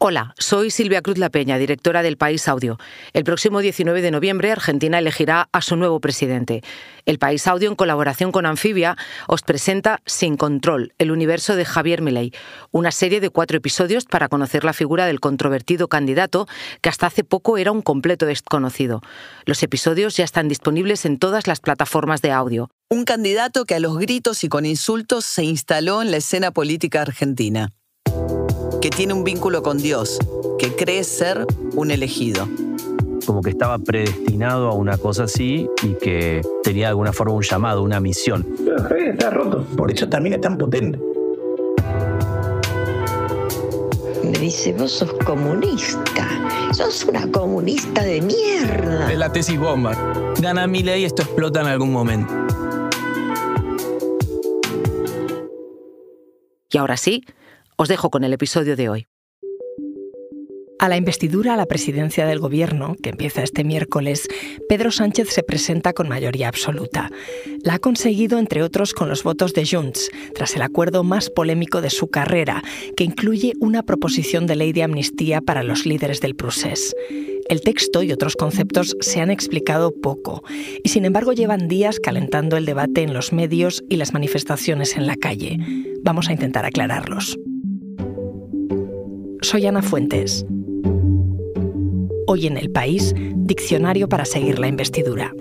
Hola, soy Silvia Cruz La Peña, directora del País Audio. El próximo 19 de noviembre, Argentina elegirá a su nuevo presidente. El País Audio, en colaboración con Anfibia, os presenta Sin Control, el universo de Javier Milei, una serie de 4 episodios para conocer la figura del controvertido candidato que hasta hace poco era un completo desconocido. Los episodios ya están disponibles en todas las plataformas de audio. Un candidato que a los gritos y con insultos se instaló en la escena política argentina, que tiene un vínculo con Dios, que cree ser un elegido. Como que estaba predestinado a una cosa así y que tenía de alguna forma un llamado, una misión. Pero Javier está roto, por eso también es tan potente. Me dice, vos sos comunista, sos una comunista de mierda. Es la tesis bomba. Gana Milei y esto explota en algún momento. Y ahora sí, os dejo con el episodio de hoy. A la investidura a la presidencia del Gobierno, que empieza este miércoles, Pedro Sánchez se presenta con mayoría absoluta. La ha conseguido, entre otros, con los votos de Junts, tras el acuerdo más polémico de su carrera, que incluye una proposición de ley de amnistía para los líderes del procés. El texto y otros conceptos se han explicado poco y, sin embargo, llevan días calentando el debate en los medios y las manifestaciones en la calle. Vamos a intentar aclararlos. Soy Ana Fuentes. Hoy en El País, diccionario para seguir la investidura.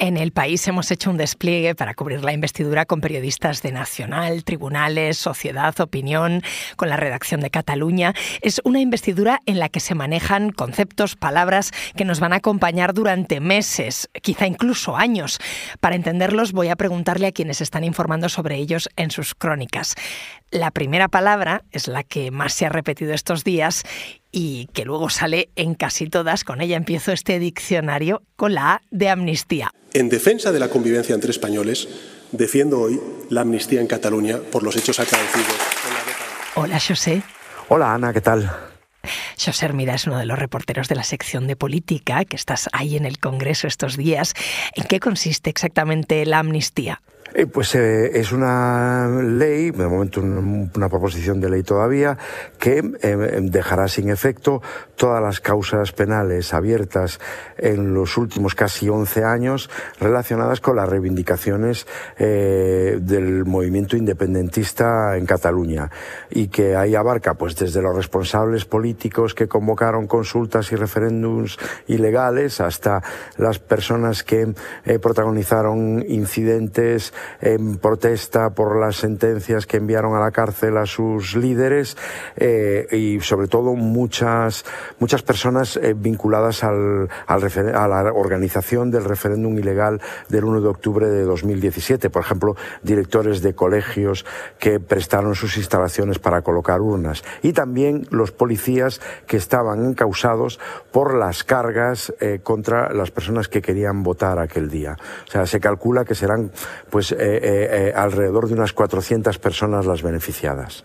En El País hemos hecho un despliegue para cubrir la investidura con periodistas de Nacional, Tribunales, Sociedad, Opinión, con la redacción de Cataluña. Es una investidura en la que se manejan conceptos, palabras que nos van a acompañar durante meses, quizá incluso años. Para entenderlos voy a preguntarle a quienes están informando sobre ellos en sus crónicas. La primera palabra es la que más se ha repetido estos días y que luego sale en casi todas. Con ella empiezo este diccionario con la A de amnistía. En defensa de la convivencia entre españoles, defiendo hoy la amnistía en Cataluña por los hechos acaecidos en la década. Hola, José. Hola, Ana, ¿qué tal? José Hermida es uno de los reporteros de la sección de política, que estás ahí en el Congreso estos días. ¿En qué consiste exactamente la amnistía? Es una ley, de momento una proposición de ley todavía, que dejará sin efecto todas las causas penales abiertas en los últimos casi 11 años relacionadas con las reivindicaciones del movimiento independentista en Cataluña, y que ahí abarca pues desde los responsables políticos que convocaron consultas y referéndums ilegales hasta las personas que protagonizaron incidentes en protesta por las sentencias que enviaron a la cárcel a sus líderes, y sobre todo muchas personas vinculadas a la organización del referéndum ilegal del 1 de octubre de 2017. Por ejemplo, directores de colegios que prestaron sus instalaciones para colocar urnas, y también los policías que estaban encausados por las cargas contra las personas que querían votar aquel día. O sea, se calcula que serán alrededor de unas 400 personas las beneficiadas.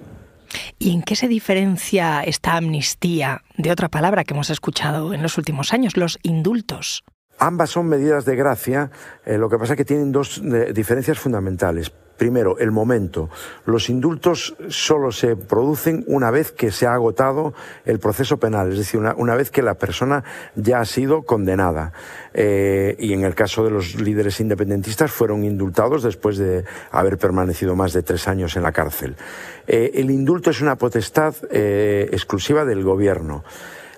¿Y en qué se diferencia esta amnistía de otra palabra que hemos escuchado en los últimos años, los indultos? Ambas son medidas de gracia, lo que pasa es que tienen dos diferencias fundamentales. Primero, el momento. Los indultos solo se producen una vez que se ha agotado el proceso penal, es decir, una vez que la persona ya ha sido condenada. Y en el caso de los líderes independentistas fueron indultados después de haber permanecido más de 3 años en la cárcel. El indulto es una potestad exclusiva del gobierno.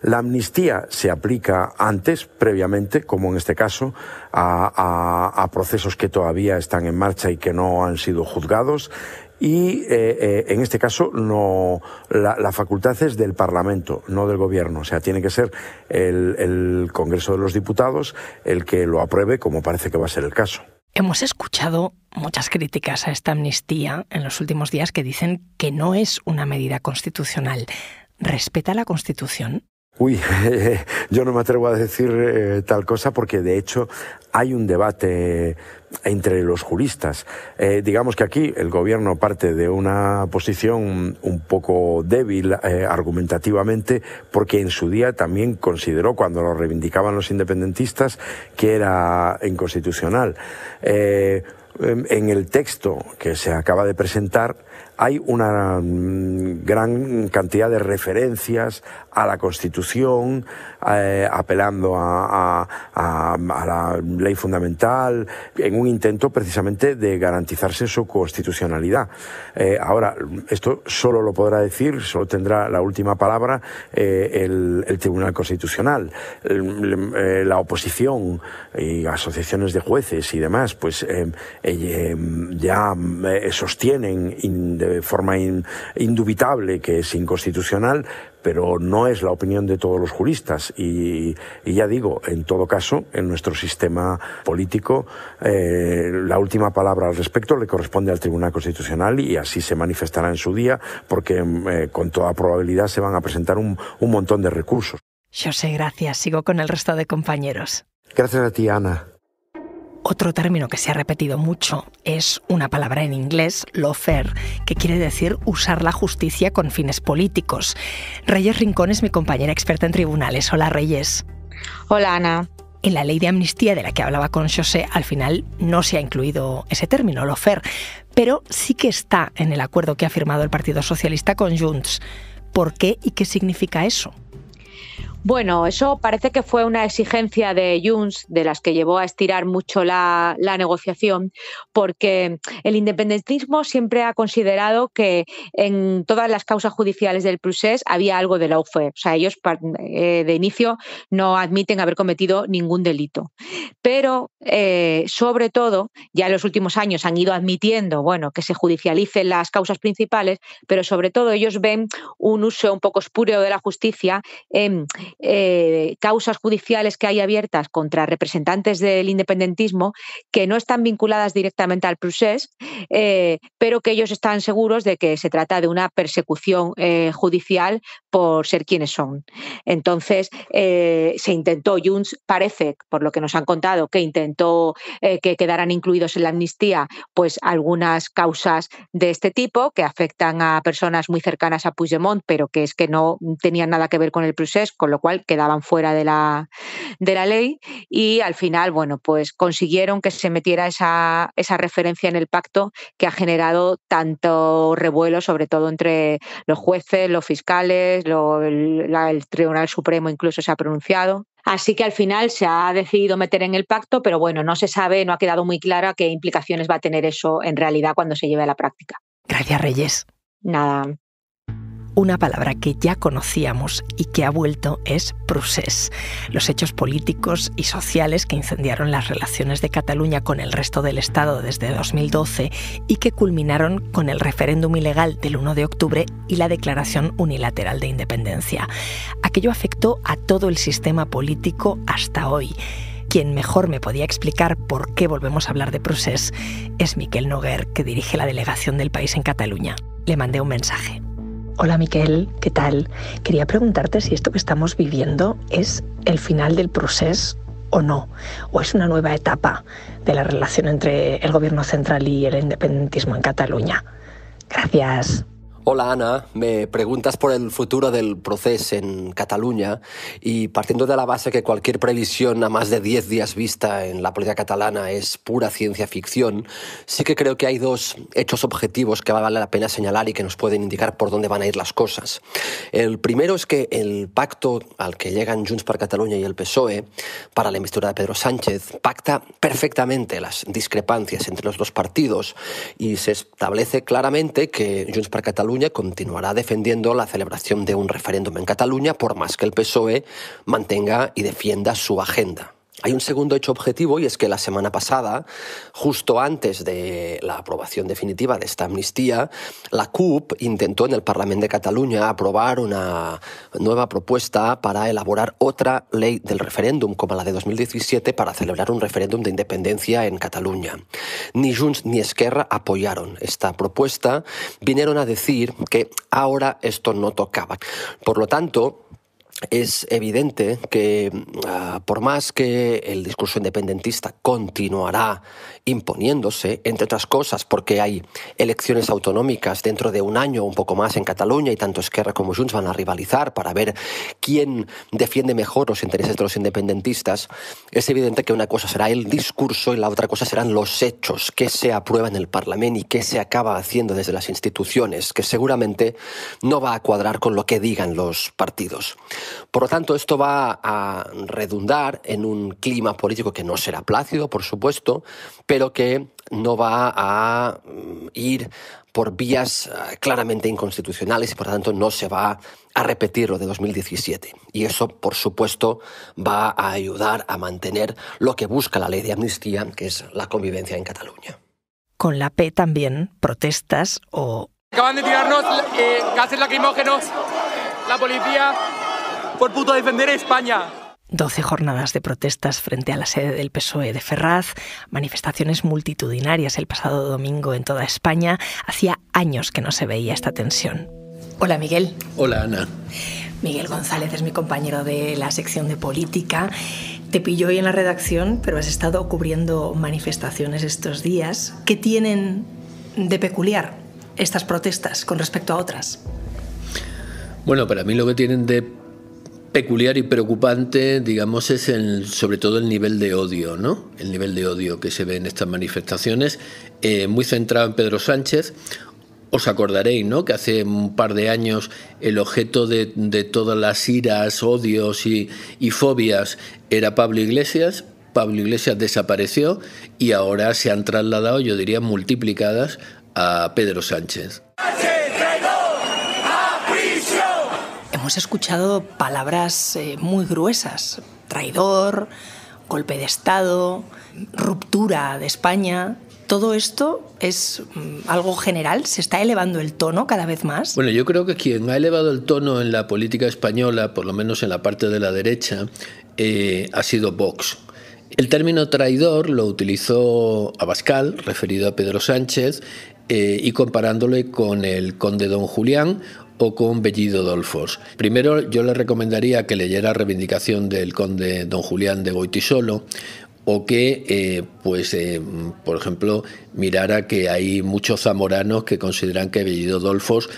La amnistía se aplica antes, previamente, como en este caso, a procesos que todavía están en marcha y que no han sido juzgados. Y en este caso la facultad es del Parlamento, no del Gobierno. O sea, tiene que ser el Congreso de los Diputados el que lo apruebe, como parece que va a ser el caso. Hemos escuchado muchas críticas a esta amnistía en los últimos días que dicen que no es una medida constitucional. ¿Respeta la Constitución? Uy, yo no me atrevo a decir tal cosa porque de hecho hay un debate entre los juristas. Digamos que aquí el gobierno parte de una posición un poco débil argumentativamente porque en su día también consideró, cuando lo reivindicaban los independentistas, que era inconstitucional. En el texto que se acaba de presentar hay una gran cantidad de referencias a la Constitución, apelando a la ley fundamental, en un intento precisamente de garantizarse su constitucionalidad. Ahora, esto solo lo podrá decir, solo tendrá la última palabra el Tribunal Constitucional. La oposición y asociaciones de jueces y demás, pues ya sostienen de forma indubitable que es inconstitucional, pero no es la opinión de todos los juristas y ya digo, en todo caso, en nuestro sistema político, la última palabra al respecto le corresponde al Tribunal Constitucional y así se manifestará en su día, porque con toda probabilidad se van a presentar un montón de recursos. José, gracias. Sigo con el resto de compañeros. Gracias a ti, Ana. Otro término que se ha repetido mucho es una palabra en inglés, lawfare, que quiere decir usar la justicia con fines políticos. Reyes Rincón es mi compañera experta en tribunales. Hola, Reyes. Hola, Ana. En la ley de amnistía de la que hablaba con José, al final no se ha incluido ese término, lawfare, pero sí que está en el acuerdo que ha firmado el Partido Socialista con Junts. ¿Por qué y qué significa eso? Bueno, eso parece que fue una exigencia de Junts, de las que llevó a estirar mucho la negociación, porque el independentismo siempre ha considerado que en todas las causas judiciales del procés había algo de lawfare. O sea, ellos de inicio no admiten haber cometido ningún delito. Pero, sobre todo, ya en los últimos años han ido admitiendo, bueno, que se judicialicen las causas principales, pero sobre todo ellos ven un uso un poco espúreo de la justicia en causas judiciales que hay abiertas contra representantes del independentismo que no están vinculadas directamente al procés, pero que ellos están seguros de que se trata de una persecución judicial por ser quienes son. Entonces, se intentó, Junts parece, por lo que nos han contado, que intentó que quedaran incluidos en la amnistía pues algunas causas de este tipo que afectan a personas muy cercanas a Puigdemont, pero que es que no tenían nada que ver con el procés, con lo cual quedaban fuera de la ley, y al final, bueno, pues consiguieron que se metiera esa referencia en el pacto que ha generado tanto revuelo, sobre todo entre los jueces, los fiscales, el Tribunal Supremo incluso se ha pronunciado. Así que al final se ha decidido meter en el pacto, pero bueno, no se sabe, no ha quedado muy clara qué implicaciones va a tener eso en realidad cuando se lleve a la práctica. Gracias, Reyes. Nada. Una palabra que ya conocíamos y que ha vuelto es procés. Los hechos políticos y sociales que incendiaron las relaciones de Cataluña con el resto del Estado desde 2012 y que culminaron con el referéndum ilegal del 1 de octubre y la declaración unilateral de independencia. Aquello afectó a todo el sistema político hasta hoy. Quien mejor me podía explicar por qué volvemos a hablar de procés es Miquel Noguer, que dirige la delegación del país en Cataluña. Le mandé un mensaje. Hola Miquel, ¿qué tal? Quería preguntarte si esto que estamos viviendo es el final del procés o no, o es una nueva etapa de la relación entre el gobierno central y el independentismo en Cataluña. Gracias. Hola Ana, me preguntas por el futuro del procés en Cataluña y partiendo de la base que cualquier previsión a más de 10 días vista en la política catalana es pura ciencia ficción, sí que creo que hay dos hechos objetivos que vale la pena señalar y que nos pueden indicar por dónde van a ir las cosas. El primero es que el pacto al que llegan Junts per Catalunya y el PSOE para la investidura de Pedro Sánchez pacta perfectamente las discrepancias entre los dos partidos y se establece claramente que Junts per Catalunya continuará defendiendo la celebración de un referéndum en Cataluña por más que el PSOE mantenga y defienda su agenda. Hay un segundo hecho objetivo y es que la semana pasada, justo antes de la aprobación definitiva de esta amnistía, la CUP intentó en el Parlament de Cataluña aprobar una nueva propuesta para elaborar otra ley del referéndum, como la de 2017, para celebrar un referéndum de independencia en Cataluña. Ni Junts ni Esquerra apoyaron esta propuesta, vinieron a decir que ahora esto no tocaba. Por lo tanto, es evidente que por más que el discurso independentista continuará imponiéndose, entre otras cosas porque hay elecciones autonómicas dentro de un año o un poco más en Cataluña y tanto Esquerra como Junts van a rivalizar para ver quién defiende mejor los intereses de los independentistas, es evidente que una cosa será el discurso y la otra cosa serán los hechos, qué se aprueba en el Parlamento y qué se acaba haciendo desde las instituciones, que seguramente no va a cuadrar con lo que digan los partidos. Por lo tanto, esto va a redundar en un clima político que no será plácido, por supuesto, pero que no va a ir por vías claramente inconstitucionales y, por lo tanto, no se va a repetir lo de 2017. Y eso, por supuesto, va a ayudar a mantener lo que busca la ley de amnistía, que es la convivencia en Cataluña. Con la P también, protestas o... Acaban de tirarnos gases lacrimógenos, la policía, por puto defender a España. 12 jornadas de protestas frente a la sede del PSOE de Ferraz, manifestaciones multitudinarias el pasado domingo en toda España. Hacía años que no se veía esta tensión. Hola, Miguel. Hola, Ana. Miguel González es mi compañero de la sección de política. Te pillo hoy en la redacción, pero has estado cubriendo manifestaciones estos días. ¿Qué tienen de peculiar estas protestas con respecto a otras? Bueno, para mí lo que tienen de peculiar y preocupante, digamos, es sobre todo el nivel de odio, ¿no? El nivel de odio que se ve en estas manifestaciones, muy centrado en Pedro Sánchez. Os acordaréis, ¿no?, que hace un par de años el objeto de todas las iras, odios y fobias era Pablo Iglesias. Pablo Iglesias desapareció y ahora se han trasladado, yo diría, multiplicadas a Pedro Sánchez. Hemos escuchado palabras muy gruesas: traidor, golpe de Estado, ruptura de España. ¿Todo esto es algo general? ¿Se está elevando el tono cada vez más? Bueno, yo creo que quien ha elevado el tono en la política española, por lo menos en la parte de la derecha, ha sido Vox. El término traidor lo utilizó Abascal, referido a Pedro Sánchez, y comparándole con el conde don Julián o con Bellido Dolfos. Primero, yo le recomendaría que leyera Reivindicación del conde don Julián de Goytisolo, o que, por ejemplo, mirara que hay muchos zamoranos que consideran que Bellido Dolfos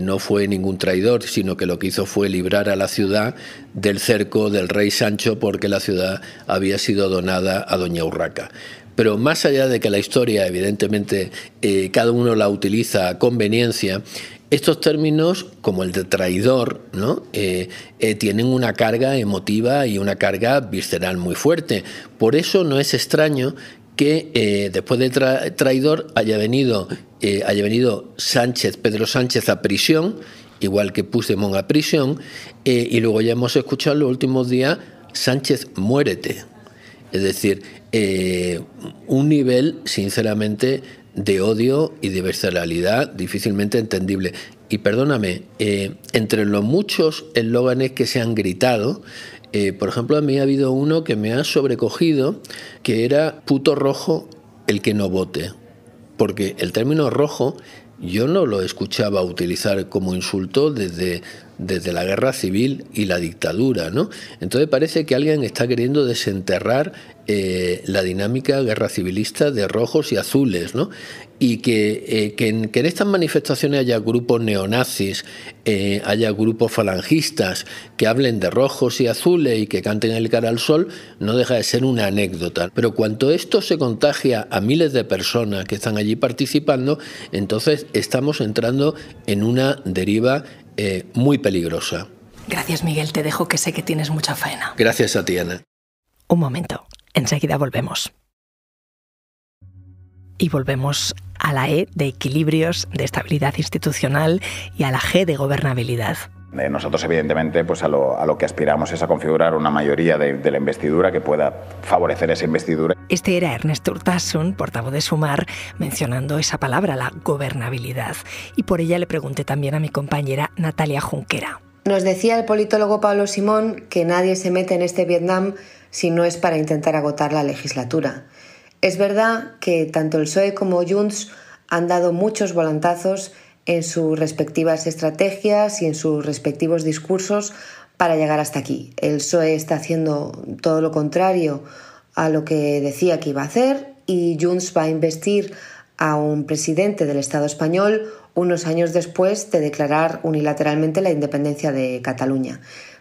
no fue ningún traidor, sino que lo que hizo fue librar a la ciudad del cerco del rey Sancho porque la ciudad había sido donada a doña Urraca. Pero más allá de que la historia, evidentemente, cada uno la utiliza a conveniencia, estos términos, como el de traidor, ¿no?, tienen una carga emotiva y una carga visceral muy fuerte. Por eso no es extraño que después de traidor haya venido Pedro Sánchez a prisión, igual que Puigdemont a prisión, y luego ya hemos escuchado en los últimos días: Sánchez, muérete. Es decir, un nivel, sinceramente, de odio y de visceralidad difícilmente entendible. Y perdóname, entre los muchos eslóganes que se han gritado, por ejemplo, a mí ha habido uno que me ha sobrecogido, que era puto rojo el que no vote. Porque el término rojo yo no lo escuchaba utilizar como insulto desde la guerra civil y la dictadura, ¿no? Entonces parece que alguien está queriendo desenterrar la dinámica guerra civilista de rojos y azules, ¿no? Y que en estas manifestaciones haya grupos neonazis, haya grupos falangistas que hablen de rojos y azules y que canten el cara al sol, no deja de ser una anécdota. Pero cuando esto se contagia a miles de personas que están allí participando, entonces estamos entrando en una deriva muy peligrosa. Gracias, Miguel. Te dejo, que sé que tienes mucha faena. Gracias a ti, Ana. Un momento. Enseguida volvemos. Y volvemos a la E de equilibrios, de estabilidad institucional, y a la G de gobernabilidad. Nosotros, evidentemente, pues a lo que aspiramos es a configurar una mayoría de la investidura que pueda favorecer esa investidura. Este era Ernest Urtasun, portavoz de Sumar, mencionando esa palabra, la gobernabilidad. Y por ella le pregunté también a mi compañera Natalia Junquera. Nos decía el politólogo Pablo Simón que nadie se mete en este Vietnam si no es para intentar agotar la legislatura. Es verdad que tanto el PSOE como Junts han dado muchos volantazos en sus respectivas estrategias y en sus respectivos discursos para llegar hasta aquí. El PSOE está haciendo todo lo contrario a lo que decía que iba a hacer y Junts va a investir a un presidente del Estado español unos años después de declarar unilateralmente la independencia de Cataluña.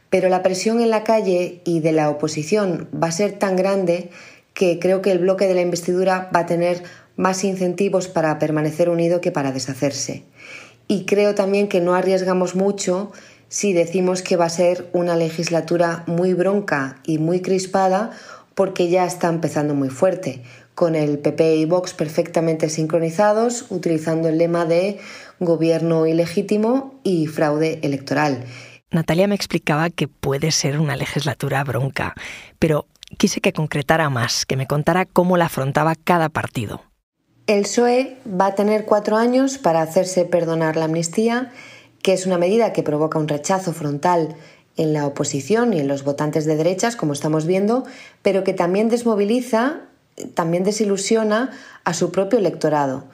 Pero la presión en la calle y de la oposición va a ser tan grande que creo que el bloque de la investidura va a tener más incentivos para permanecer unido que para deshacerse. Y creo también que no arriesgamos mucho si decimos que va a ser una legislatura muy bronca y muy crispada, porque ya está empezando muy fuerte, con el PP y Vox perfectamente sincronizados, utilizando el lema de gobierno ilegítimo y fraude electoral. Natalia me explicaba que puede ser una legislatura bronca, pero quise que concretara más, que me contara cómo la afrontaba cada partido. El PSOE va a tener 4 años para hacerse perdonar la amnistía, que es una medida que provoca un rechazo frontal en la oposición y en los votantes de derechas, como estamos viendo, pero que también desmoviliza, también desilusiona a su propio electorado.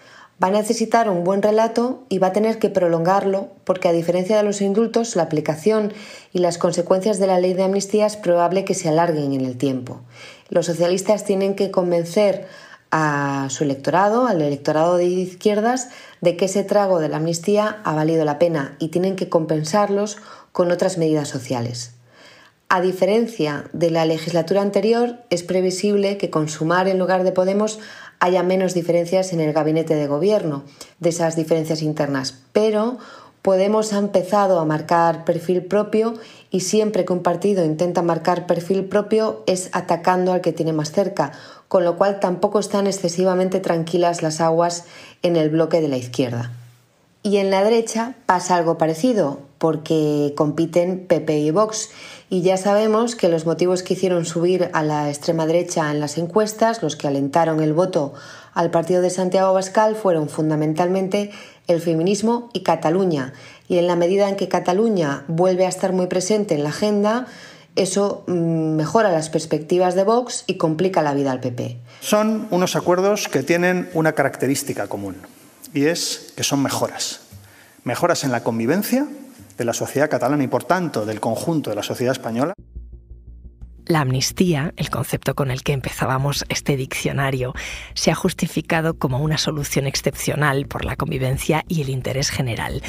Va a necesitar un buen relato y va a tener que prolongarlo porque, a diferencia de los indultos, la aplicación y las consecuencias de la ley de amnistía es probable que se alarguen en el tiempo. Los socialistas tienen que convencer a su electorado, al electorado de izquierdas, de que ese trago de la amnistía ha valido la pena y tienen que compensarlos con otras medidas sociales. A diferencia de la legislatura anterior, es previsible que con Sumar en lugar de Podemos haya menos diferencias en el gabinete de gobierno, de esas diferencias internas, pero Podemos ha empezado a marcar perfil propio y siempre que un partido intenta marcar perfil propio es atacando al que tiene más cerca, con lo cual tampoco están excesivamente tranquilas las aguas en el bloque de la izquierda. Y en la derecha pasa algo parecido, porque compiten PP y Vox, y ya sabemos que los motivos que hicieron subir a la extrema derecha en las encuestas, los que alentaron el voto al partido de Santiago Abascal, fueron fundamentalmente el feminismo y Cataluña. Y en la medida en que Cataluña vuelve a estar muy presente en la agenda, eso mejora las perspectivas de Vox y complica la vida al PP. Son unos acuerdos que tienen una característica común, y es que son mejoras. Mejoras en la convivencia de la sociedad catalana y, por tanto, del conjunto de la sociedad española. La amnistía, el concepto con el que empezábamos este diccionario, se ha justificado como una solución excepcional por la convivencia y el interés general.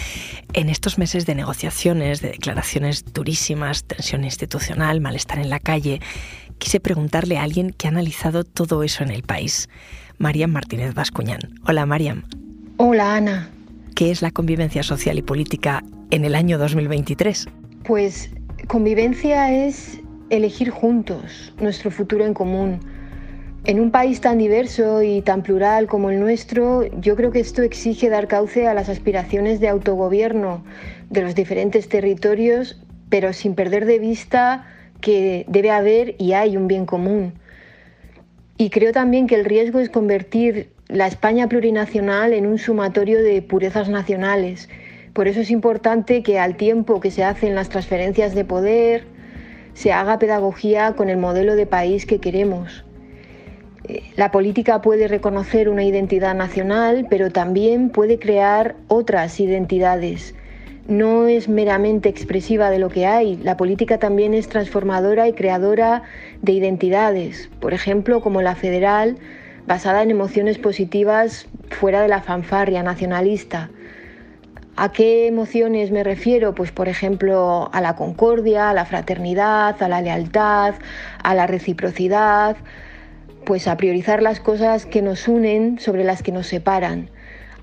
En estos meses de negociaciones, de declaraciones durísimas, tensión institucional, malestar en la calle, quise preguntarle a alguien que ha analizado todo eso en el país. Mariam Martínez Bascuñán. Hola, Mariam. Hola, Ana. ¿Qué es la convivencia social y política en el año 2023? Pues convivencia es elegir juntos nuestro futuro en común. En un país tan diverso y tan plural como el nuestro, yo creo que esto exige dar cauce a las aspiraciones de autogobierno de los diferentes territorios, pero sin perder de vista que debe haber y hay un bien común. Y creo también que el riesgo es convertir la España plurinacional en un sumatorio de purezas nacionales. Por eso es importante que, al tiempo que se hacen las transferencias de poder, se haga pedagogía con el modelo de país que queremos. La política puede reconocer una identidad nacional, pero también puede crear otras identidades. No es meramente expresiva de lo que hay. La política también es transformadora y creadora de identidades, por ejemplo, como la federal, basada en emociones positivas fuera de la fanfarria nacionalista. ¿A qué emociones me refiero? Pues, por ejemplo, a la concordia, a la fraternidad, a la lealtad, a la reciprocidad, pues a priorizar las cosas que nos unen sobre las que nos separan.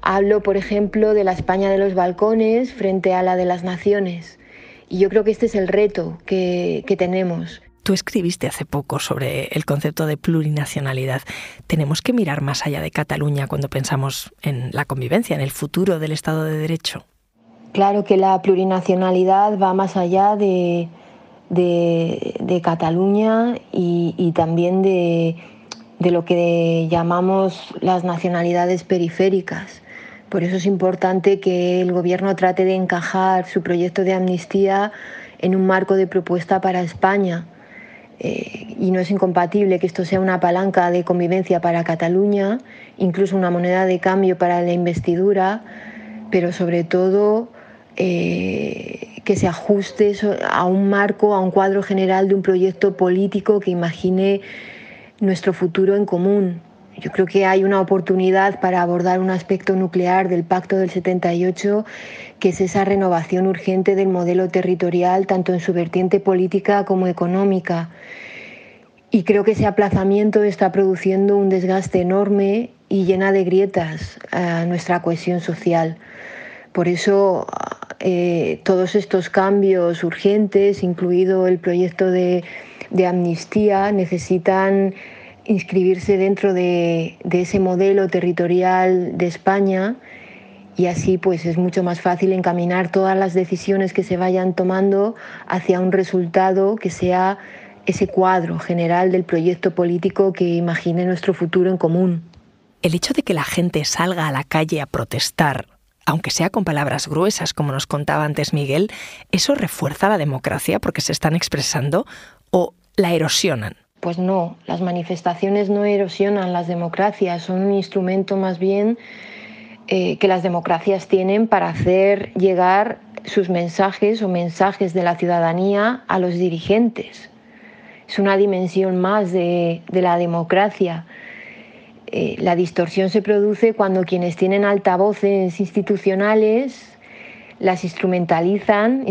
Hablo, por ejemplo, de la España de los balcones frente a la de las naciones. Y yo creo que este es el reto que tenemos. Tú escribiste hace poco sobre el concepto de plurinacionalidad. ¿Tenemos que mirar más allá de Cataluña cuando pensamos en la convivencia, en el futuro del Estado de Derecho? Claro que la plurinacionalidad va más allá de Cataluña y también de lo que llamamos las nacionalidades periféricas. Por eso es importante que el Gobierno trate de encajar su proyecto de amnistía en un marco de propuesta para España. Y no es incompatible que esto sea una palanca de convivencia para Cataluña, incluso una moneda de cambio para la investidura, pero sobre todo que que se ajuste a un marco, a un cuadro general de un proyecto político que imagine nuestro futuro en común. Yo creo que hay una oportunidad para abordar un aspecto nuclear del Pacto del 78, que es esa renovación urgente del modelo territorial, tanto en su vertiente política como económica. Y creo que ese aplazamiento está produciendo un desgaste enorme y llena de grietas a nuestra cohesión social. Por eso todos estos cambios urgentes, incluido el proyecto de amnistía, necesitan inscribirse dentro de ese modelo territorial de España, y así pues es mucho más fácil encaminar todas las decisiones que se vayan tomando hacia un resultado que sea ese cuadro general del proyecto político que imagine nuestro futuro en común. El hecho de que la gente salga a la calle a protestar, aunque sea con palabras gruesas, como nos contaba antes Miguel, ¿eso refuerza la democracia porque se están expresando o la erosionan? Pues no, las manifestaciones no erosionan las democracias, son un instrumento más bien que las democracias tienen para hacer llegar sus mensajes o mensajes de la ciudadanía a los dirigentes. Es una dimensión más de la democracia. La distorsión se produce cuando quienes tienen altavoces institucionales las instrumentalizan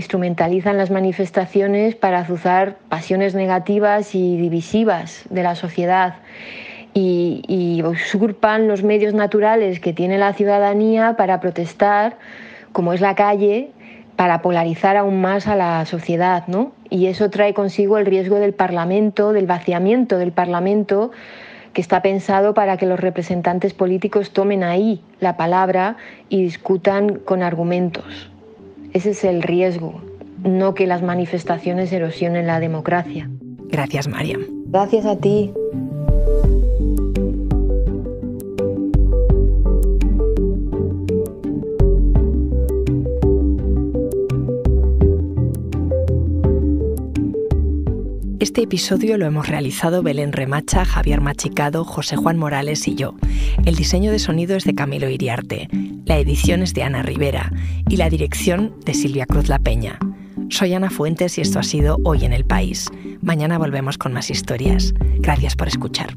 las manifestaciones para azuzar pasiones negativas y divisivas de la sociedad y usurpan los medios naturales que tiene la ciudadanía para protestar, como es la calle, para polarizar aún más a la sociedad, ¿no? Y eso trae consigo el riesgo del Parlamento, del vaciamiento del Parlamento, que está pensado para que los representantes políticos tomen ahí la palabra y discutan con argumentos. Ese es el riesgo, no que las manifestaciones erosionen la democracia. Gracias, Mariam. Gracias a ti. Este episodio lo hemos realizado Belén Remacha, Javier Machicado, José Juan Morales y yo. El diseño de sonido es de Camilo Iriarte, la edición es de Ana Rivera y la dirección de Silvia Cruz La Peña. Soy Ana Fuentes y esto ha sido Hoy en el País. Mañana volvemos con más historias. Gracias por escuchar.